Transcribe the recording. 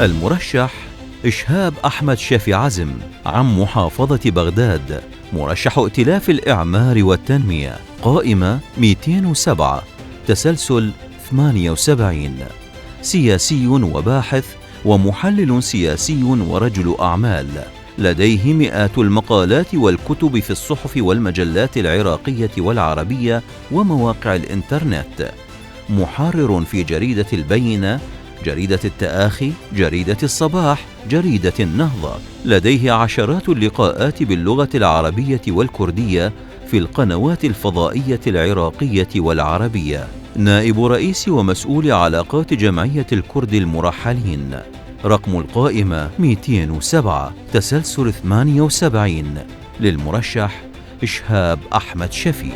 المرشح إشهاب أحمد شفي عزم عن محافظة بغداد، مرشح ائتلاف الإعمار والتنمية، قائمة 207، تسلسل 78. سياسي وباحث ومحلل سياسي ورجل أعمال، لديه مئات المقالات والكتب في الصحف والمجلات العراقية والعربية ومواقع الإنترنت. محرر في جريدة البينة، جريدة التآخي، جريدة الصباح، جريدة النهضة. لديه عشرات اللقاءات باللغة العربية والكردية في القنوات الفضائية العراقية والعربية. نائب رئيس ومسؤول علاقات جمعية الكرد المرحلين. رقم القائمة 207، تسلسل 78، للمرشح إشهاب أحمد شفي.